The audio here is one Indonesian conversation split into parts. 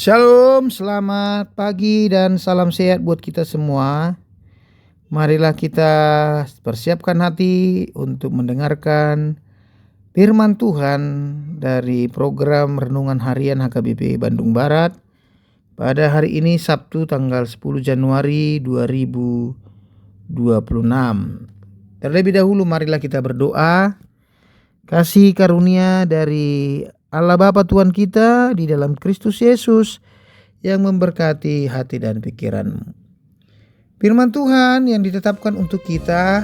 Shalom, selamat pagi dan salam sehat buat kita semua. Marilah kita persiapkan hati untuk mendengarkan firman Tuhan dari program Renungan Harian HKBP Bandung Barat pada hari ini Sabtu tanggal 10 Januari 2026. Terlebih dahulu marilah kita berdoa. Kasih karunia dari Allah Bapa Tuhan kita di dalam Kristus Yesus yang memberkati hati dan pikiranmu. Firman Tuhan yang ditetapkan untuk kita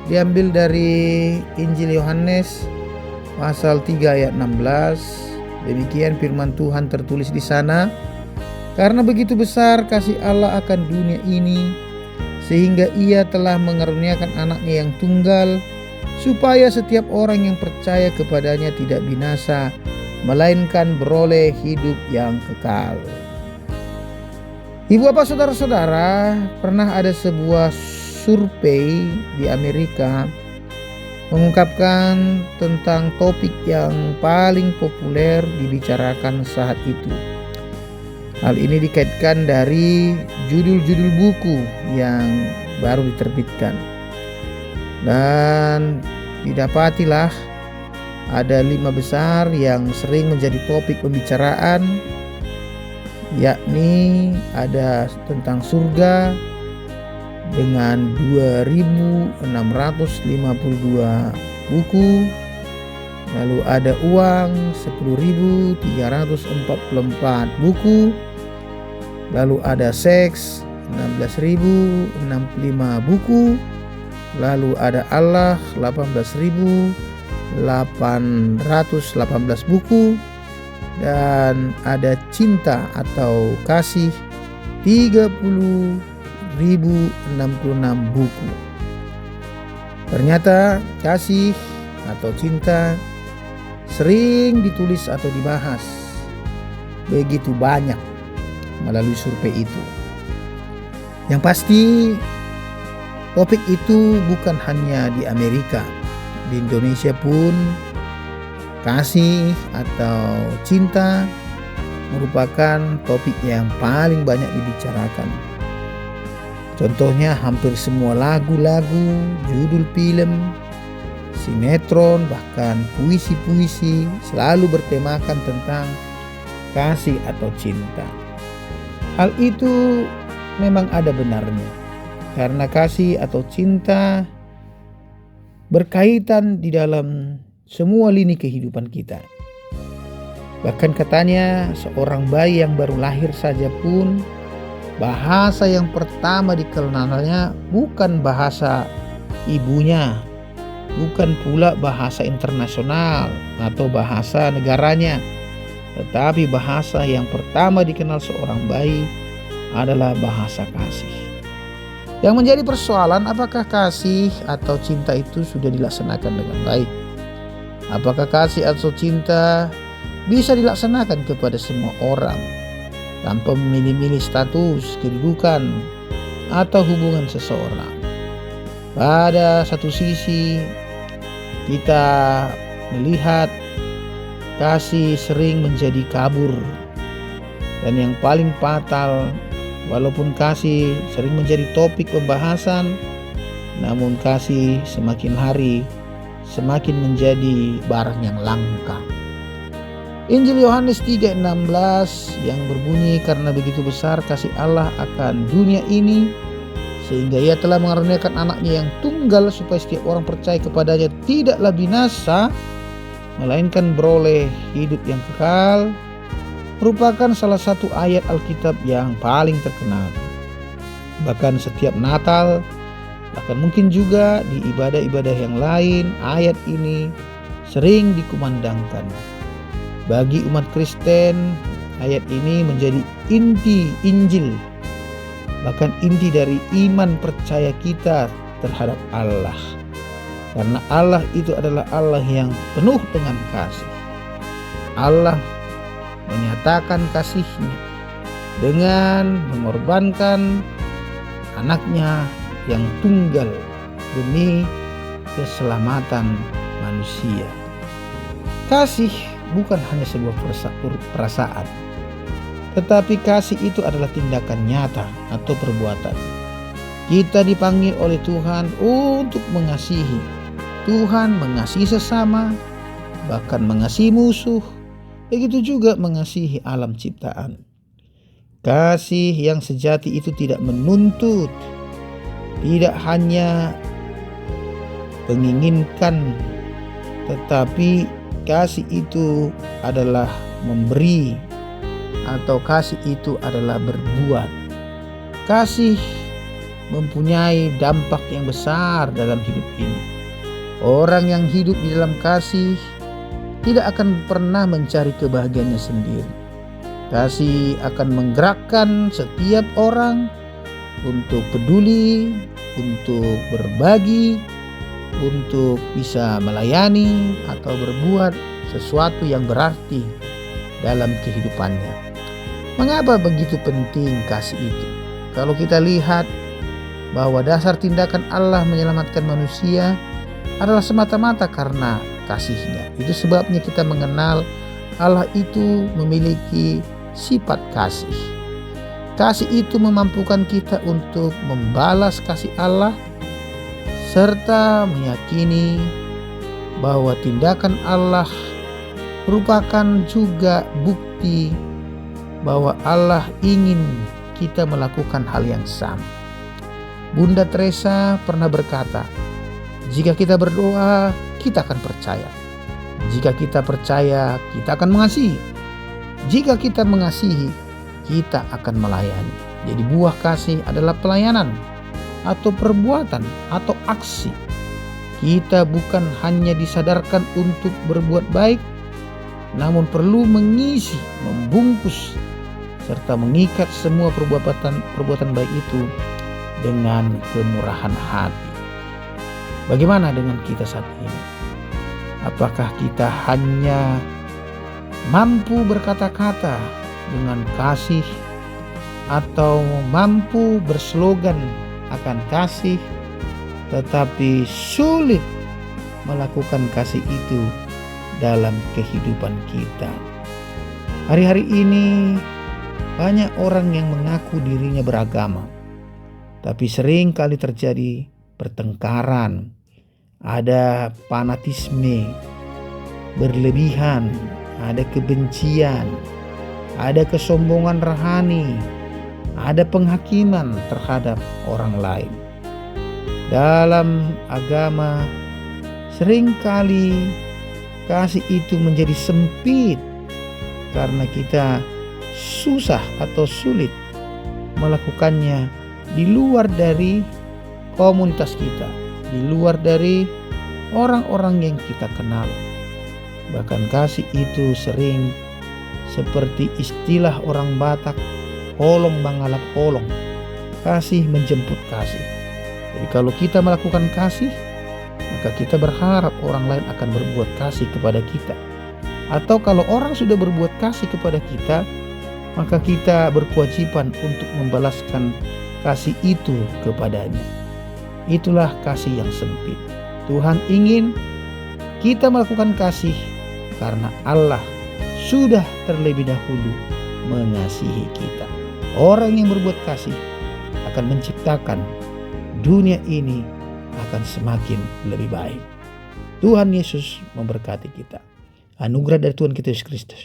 diambil dari Injil Yohanes pasal 3 ayat 16. Demikian firman Tuhan tertulis di sana. Karena begitu besar kasih Allah akan dunia ini, sehingga Ia telah mengaruniakan anaknya yang tunggal, supaya setiap orang yang percaya kepadanya tidak binasa, melainkan beroleh hidup yang kekal. Ibu bapak saudara-saudara, pernah ada sebuah survei di Amerika mengungkapkan tentang topik yang paling populer dibicarakan saat itu. Hal ini dikaitkan dari judul-judul buku yang baru diterbitkan. Dan didapatilah ada 5 besar yang sering menjadi topik pembicaraan, yakni ada tentang surga dengan 2.652 buku, lalu ada uang 10.344 buku, lalu ada seks 16.065 buku, lalu ada Allah 18.818 buku, dan ada cinta atau kasih 30.066 buku. Ternyata kasih atau cinta sering ditulis atau dibahas begitu banyak melalui survei itu. Yang pasti topik itu bukan hanya di Amerika, di Indonesia pun kasih atau cinta merupakan topik yang paling banyak dibicarakan. Contohnya hampir semua lagu-lagu, judul film, sinetron, bahkan puisi-puisi selalu bertemakan tentang kasih atau cinta. Hal itu memang ada benarnya, karena kasih atau cinta berkaitan di dalam semua lini kehidupan kita. Bahkan katanya seorang bayi yang baru lahir saja pun bahasa yang pertama dikenalnya bukan bahasa ibunya, bukan pula bahasa internasional atau bahasa negaranya, tetapi bahasa yang pertama dikenal seorang bayi adalah bahasa kasih. Yang menjadi persoalan, apakah kasih atau cinta itu sudah dilaksanakan dengan baik? Apakah kasih atau cinta bisa dilaksanakan kepada semua orang tanpa memilih-milih status, kedudukan, atau hubungan seseorang? Pada satu sisi kita melihat kasih sering menjadi kabur, dan yang paling fatal, walaupun kasih sering menjadi topik pembahasan, namun kasih semakin hari semakin menjadi barang yang langka. Injil Yohanes 3:16 yang berbunyi, karena begitu besar kasih Allah akan dunia ini, sehingga Ia telah mengaruniakan anaknya yang tunggal, supaya setiap orang percaya kepadanya tidaklah binasa, melainkan beroleh hidup yang kekal, merupakan salah satu ayat Alkitab yang paling terkenal. Bahkan setiap Natal, bahkan mungkin juga di ibadah-ibadah yang lain, ayat ini sering dikumandangkan. Bagi umat Kristen, ayat ini menjadi inti Injil, bahkan inti dari iman percaya kita terhadap Allah. Karena Allah itu adalah Allah yang penuh dengan kasih. Allah menyatakan kasih-Nya dengan mengorbankan anaknya yang tunggal demi keselamatan manusia. Kasih bukan hanya sebuah perasaan, tetapi kasih itu adalah tindakan nyata atau perbuatan. Kita dipanggil oleh Tuhan untuk mengasihi. Tuhan mengasihi sesama, bahkan mengasihi musuh, begitu juga mengasihi alam ciptaan. Kasih yang sejati itu tidak menuntut, tidak hanya menginginkan, tetapi kasih itu adalah memberi, atau kasih itu adalah berbuat. Kasih mempunyai dampak yang besar dalam hidup ini. Orang yang hidup di dalam kasih tidak akan pernah mencari kebahagiaannya sendiri. Kasih akan menggerakkan setiap orang untuk peduli, untuk berbagi, untuk bisa melayani atau berbuat sesuatu yang berarti dalam kehidupannya. Mengapa begitu penting kasih itu? Kalau kita lihat bahwa dasar tindakan Allah menyelamatkan manusia adalah semata-mata karena kasih-Nya. Itu sebabnya kita mengenal Allah itu memiliki sifat kasih. Kasih itu memampukan kita untuk membalas kasih Allah serta meyakini bahwa tindakan Allah merupakan juga bukti bahwa Allah ingin kita melakukan hal yang sama. Bunda Teresa pernah berkata, jika kita berdoa, kita akan percaya. Jika kita percaya, kita akan mengasihi. Jika kita mengasihi, kita akan melayani. Jadi buah kasih adalah pelayanan atau perbuatan atau aksi. Kita bukan hanya disadarkan untuk berbuat baik, namun perlu mengisi, membungkus, serta mengikat semua perbuatan baik itu dengan kemurahan hati. Bagaimana dengan kita saat ini? Apakah kita hanya mampu berkata-kata dengan kasih, atau mampu berslogan akan kasih tetapi sulit melakukan kasih itu dalam kehidupan kita? Hari-hari ini banyak orang yang mengaku dirinya beragama, tapi sering kali terjadi pertengkaran, ada fanatisme berlebihan, ada kebencian, ada kesombongan rohani, ada penghakiman terhadap orang lain. Dalam agama seringkali kasih itu menjadi sempit karena kita susah atau sulit melakukannya di luar dari komunitas kita, di luar dari orang-orang yang kita kenal. Bahkan kasih itu sering seperti istilah orang Batak, holong mangalap holong. Kasih menjemput kasih. Jadi kalau kita melakukan kasih, maka kita berharap orang lain akan berbuat kasih kepada kita. Atau kalau orang sudah berbuat kasih kepada kita, maka kita berkewajiban untuk membalaskan kasih itu kepadanya. Itulah kasih yang sempit. Tuhan ingin kita melakukan kasih karena Allah sudah terlebih dahulu mengasihi kita. Orang yang berbuat kasih akan menciptakan dunia ini akan semakin lebih baik. Tuhan Yesus memberkati kita. Anugerah dari Tuhan kita Yesus Kristus,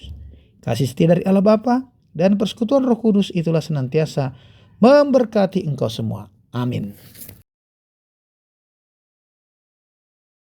kasih setia dari Allah Bapa, dan persekutuan Roh Kudus itulah senantiasa memberkati engkau semua. Amin.